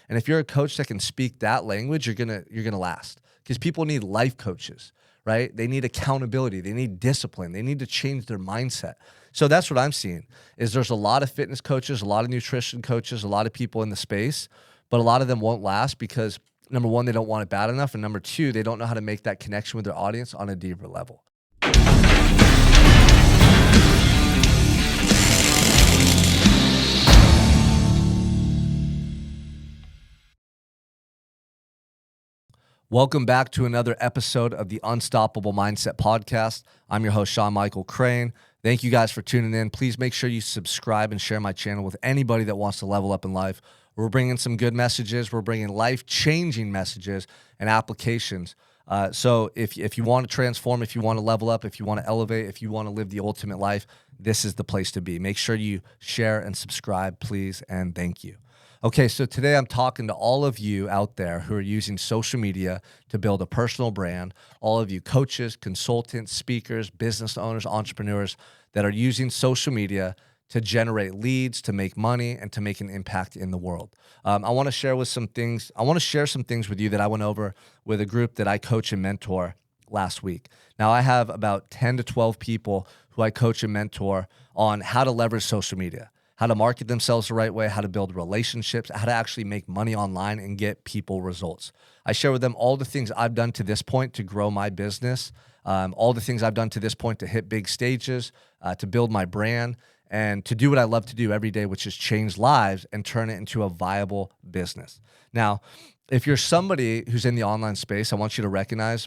And if you're a coach that can speak that language, you're gonna last, because people need life coaches, right? They need accountability. They need discipline. They need to change their mindset. So that's what I'm seeing is there's a lot of fitness coaches, a lot of nutrition coaches, a lot of people in the space, but a lot of them won't last because number one, they don't want it bad enough. And number two, they don't know how to make that connection with their audience on a deeper level. Welcome back to another episode of the Unstoppable Mindset Podcast. I'm your host, Sean Michael Crane. Thank you guys for tuning in. Please make sure you subscribe and share my channel with anybody that wants to level up in life. We're bringing some good messages. We're bringing life-changing messages and applications. So if you want to transform, if you want to level up, if you want to elevate, if you want to live the ultimate life, this is the place to be. Make sure you share and subscribe, please, and thank you. Okay, so today I'm talking to all of you out there who are using social media to build a personal brand, all of you coaches, consultants, speakers, business owners, entrepreneurs that are using social media to generate leads, to make money, and to make an impact in the world. I want to share some things with you that I went over with a group that I coach and mentor last week. Now, I have about 10 to 12 people who I coach and mentor on how to leverage social media, how to market themselves the right way, how to build relationships, how to actually make money online and get people results. I share with them all the things I've done to this point to grow my business, all the things I've done to this point to hit big stages, to build my brand, and to do what I love to do every day, which is change lives and turn it into a viable business. Now, if you're somebody who's in the online space, I want you to recognize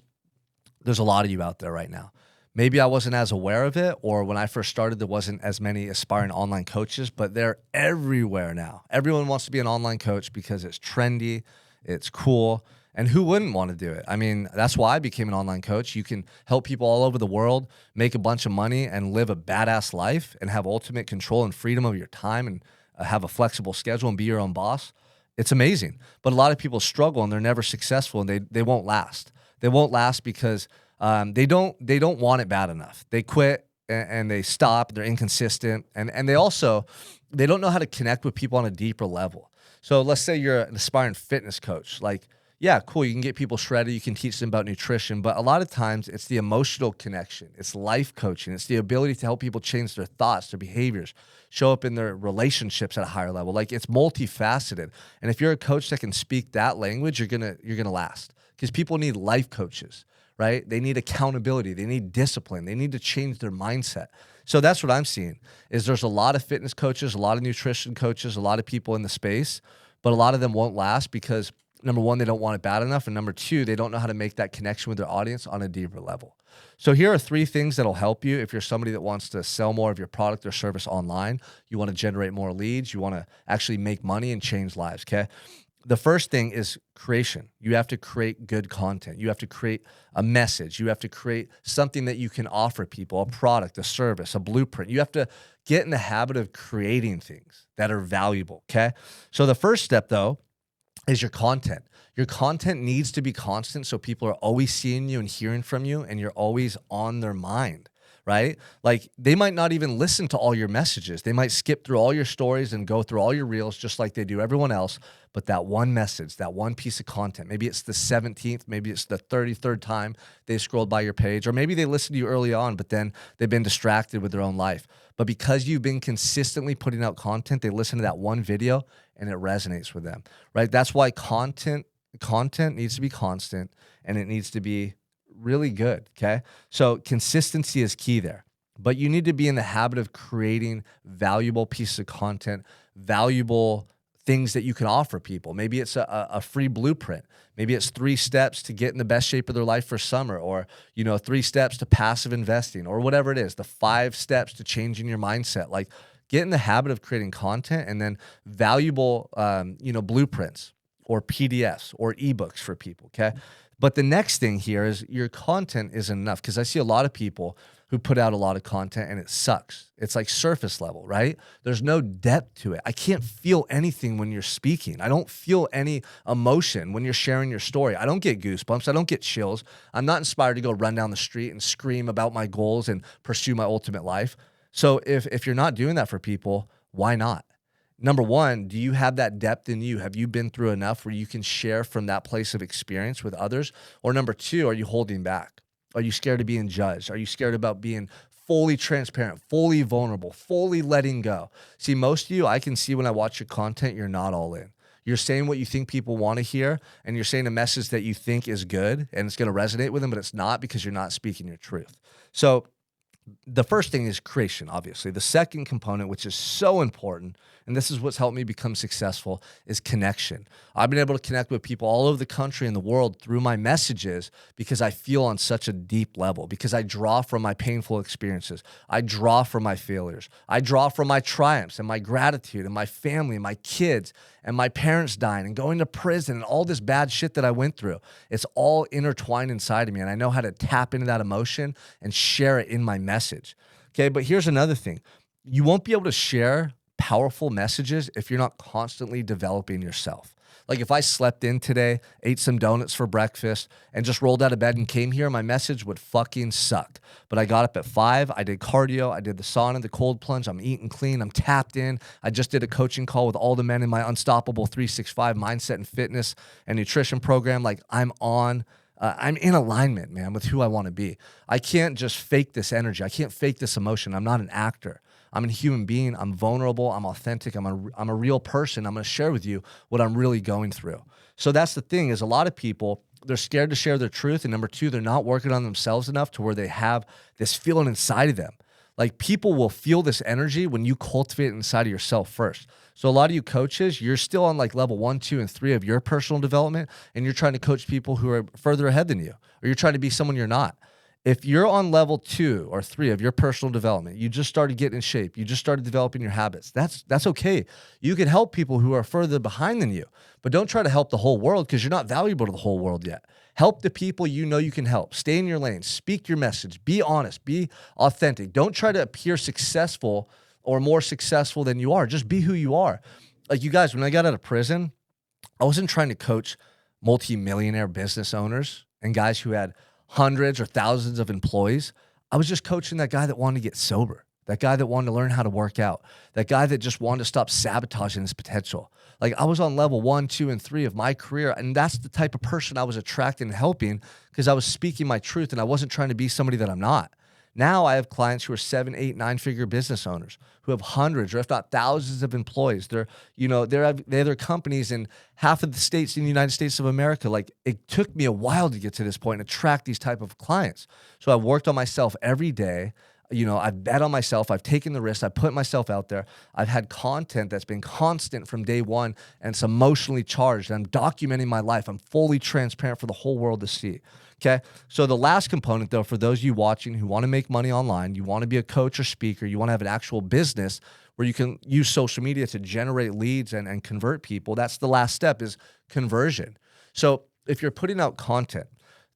there's a lot of you out there right now. Maybe I wasn't as aware of it, or when I first started, there wasn't as many aspiring online coaches, but they're everywhere now. Everyone wants to be an online coach because it's trendy, it's cool, and who wouldn't want to do it? I mean, that's why I became an online coach. You can help people all over the world make a bunch of money and live a badass life and have ultimate control and freedom of your time and have a flexible schedule and be your own boss. It's amazing. But a lot of people struggle and they're never successful, and they won't last. They won't last because they don't want it bad enough. They quit and they stop. They're inconsistent, and they don't know how to connect with people on a deeper level. So let's say you're an aspiring fitness coach. Like, yeah, cool. You can get people shredded. You can teach them about nutrition, but a lot of times it's the emotional connection. It's life coaching. It's the ability to help people change their thoughts, their behaviors, show up in their relationships at a higher level. Like, it's multifaceted. And if you're a coach that can speak that language, you're gonna last, because people need life coaches, right? They need accountability. They need discipline. They need to change their mindset. So that's what I'm seeing is there's a lot of fitness coaches, a lot of nutrition coaches, a lot of people in the space, but a lot of them won't last because number one, they don't want it bad enough. And number two, they don't know how to make that connection with their audience on a deeper level. So here are 3 things that'll help you if you're somebody that wants to sell more of your product or service online. You want to generate more leads. You want to actually make money and change lives, okay? The first thing is creation. You have to create good content. You have to create a message. You have to create something that you can offer people, a product, a service, a blueprint. You have to get in the habit of creating things that are valuable, okay? So the first step, though, is your content. Your content needs to be constant so people are always seeing you and hearing from you, and you're always on their mind, right? Like, they might not even listen to all your messages. They might skip through all your stories and go through all your reels just like they do everyone else. But that one message, that one piece of content, maybe it's the 17th, maybe it's the 33rd time they scrolled by your page, or maybe they listened to you early on, but then they've been distracted with their own life. But because you've been consistently putting out content, they listen to that one video and it resonates with them, right? That's why content needs to be constant, and it needs to be really good, okay? So consistency is key there, but you need to be in the habit of creating valuable pieces of content, valuable things that you can offer people. Maybe it's a free blueprint. Maybe it's 3 steps to get in the best shape of their life for summer, or 3 steps to passive investing, or whatever it is, the 5 steps to changing your mindset. Like, get in the habit of creating content, and then valuable, blueprints or PDFs or ebooks for people, okay? But the next thing here is your content isn't enough, because I see a lot of people who put out a lot of content and it sucks. It's like surface level, right? There's no depth to it. I can't feel anything when you're speaking. I don't feel any emotion when you're sharing your story. I don't get goosebumps. I don't get chills. I'm not inspired to go run down the street and scream about my goals and pursue my ultimate life. So if you're not doing that for people, why not? number one, do you have that depth in you? Have you been through enough where you can share from that place of experience with others? Or number two, are you holding back? Are you scared of being judged? Are you scared about being fully transparent, fully vulnerable, fully letting go? See, most of you, I can see when I watch your content, you're not all in. You're saying what you think people want to hear, and you're saying a message that you think is good and it's going to resonate with them, but it's not because you're not speaking your truth. So the first thing is creation, obviously. The second component, which is so important, and this is what's helped me become successful, is connection. I've been able to connect with people all over the country and the world through my messages because I feel on such a deep level, because I draw from my painful experiences. I draw from my failures. I draw from my triumphs and my gratitude and my family and my kids and my parents dying and going to prison and all this bad shit that I went through. It's all intertwined inside of me, and I know how to tap into that emotion and share it in my message. Okay, but here's another thing. You won't be able to share powerful messages if you're not constantly developing yourself. Like if I slept in today, ate some donuts for breakfast, and just rolled out of bed and came here, my message would fucking suck. But I got up at 5, I did cardio, I did the sauna, the cold plunge, I'm eating clean, I'm tapped in. I just did a coaching call with all the men in my Unstoppable 365 mindset and fitness and nutrition program. Like I'm in alignment, man, with who I want to be. I can't just fake this energy. I can't fake this emotion. I'm not an actor. I'm a human being. I'm vulnerable. I'm authentic. I'm a real person. I'm going to share with you what I'm really going through. So that's the thing, is a lot of people, they're scared to share their truth. And number two, they're not working on themselves enough to where they have this feeling inside of them. Like people will feel this energy when you cultivate it inside of yourself first. So a lot of you coaches, you're still on like level 1, 2, and 3 of your personal development, and you're trying to coach people who are further ahead than you, or you're trying to be someone you're not. If you're on level 2 or 3 of your personal development, you just started getting in shape, you just started developing your habits, that's okay. You can help people who are further behind than you, but don't try to help the whole world because you're not valuable to the whole world yet. Help the people you know you can help. Stay in your lane, speak your message, be honest, be authentic. Don't try to appear successful or more successful than you are. Just be who you are. Like you guys, when I got out of prison, I wasn't trying to coach multi-millionaire business owners and guys who had hundreds or thousands of employees. I was just coaching that guy that wanted to get sober, that guy that wanted to learn how to work out, that guy that just wanted to stop sabotaging his potential. Like I was on level 1, 2, and 3 of my career, and that's the type of person I was attracting and helping because I was speaking my truth and I wasn't trying to be somebody that I'm not. Now I have clients who are 7, 8, 9-figure business owners who have hundreds or if not thousands of employees. They have their companies in half of the states in the United States of America. Like it took me a while to get to this point and attract these type of clients. So I've worked on myself every day. I've bet on myself. I've taken the risk. I've put myself out there. I've had content that's been constant from day one and it's emotionally charged. And I'm documenting my life. I'm fully transparent for the whole world to see. Okay. So the last component though, for those of you watching who want to make money online, you want to be a coach or speaker, you want to have an actual business where you can use social media to generate leads and convert people. That's the last step, is conversion. So if you're putting out content,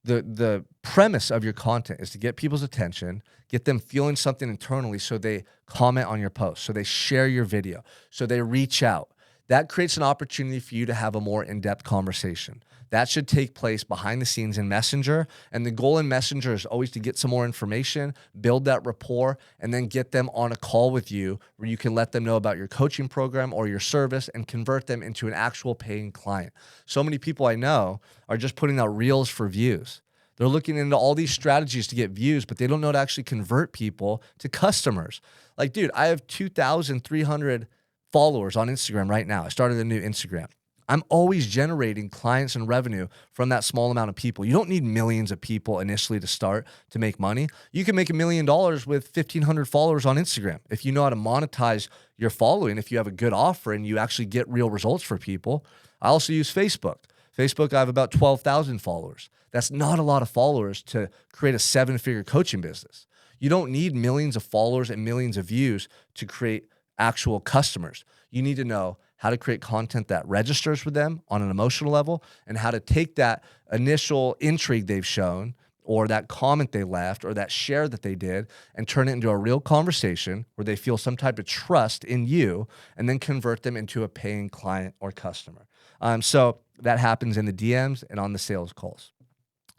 the premise of your content is to get people's attention, get them feeling something internally so they comment on your post, so they share your video, so they reach out. That creates an opportunity for you to have a more in-depth conversation. That should take place behind the scenes in Messenger. And the goal in Messenger is always to get some more information, build that rapport, and then get them on a call with you where you can let them know about your coaching program or your service and convert them into an actual paying client. So many people I know are just putting out reels for views. They're looking into all these strategies to get views, but they don't know how to actually convert people to customers. Like, dude, I have 2,300 followers on Instagram right now. I started a new Instagram. I'm always generating clients and revenue from that small amount of people. You don't need millions of people initially to start to make money. You can make $1 million with 1,500 followers on Instagram. If you know how to monetize your following, if you have a good offer and you actually get real results for people. I also use Facebook. Facebook, I have about 12,000 followers. That's not a lot of followers to create a 7-figure coaching business. You don't need millions of followers and millions of views to create actual customers. You need to know how to create content that registers with them on an emotional level and how to take that initial intrigue they've shown or that comment they left or that share that they did and turn it into a real conversation where they feel some type of trust in you and then convert them into a paying client or customer. So that happens in the DMs and on the sales calls.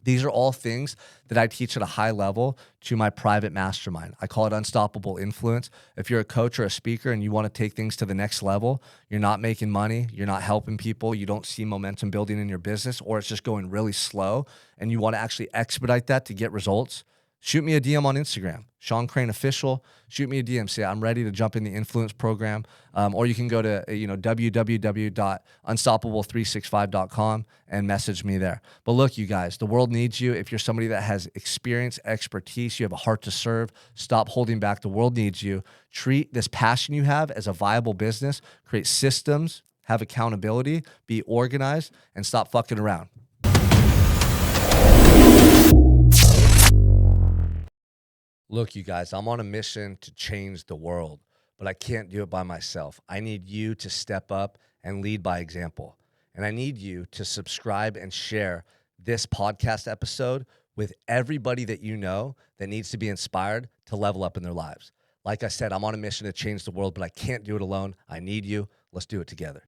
These are all things that I teach at a high level to my private mastermind. I call it Unstoppable Influence. If you're a coach or a speaker and you want to take things to the next level, you're not making money, you're not helping people, you don't see momentum building in your business, or it's just going really slow, and you want to actually expedite that to get results, shoot me a DM on Instagram, Sean Crane Official. Shoot me a DM. Say I'm ready to jump in the influence program, or you can go to www.unstoppable365.com and message me there. But look, you guys, the world needs you. If you're somebody that has experience, expertise, you have a heart to serve. Stop holding back. The world needs you. Treat this passion you have as a viable business. Create systems. Have accountability. Be organized, and stop fucking around. Look, you guys, I'm on a mission to change the world, but I can't do it by myself. I need you to step up and lead by example. And I need you to subscribe and share this podcast episode with everybody that you know that needs to be inspired to level up in their lives. Like I said, I'm on a mission to change the world, but I can't do it alone. I need you. Let's do it together.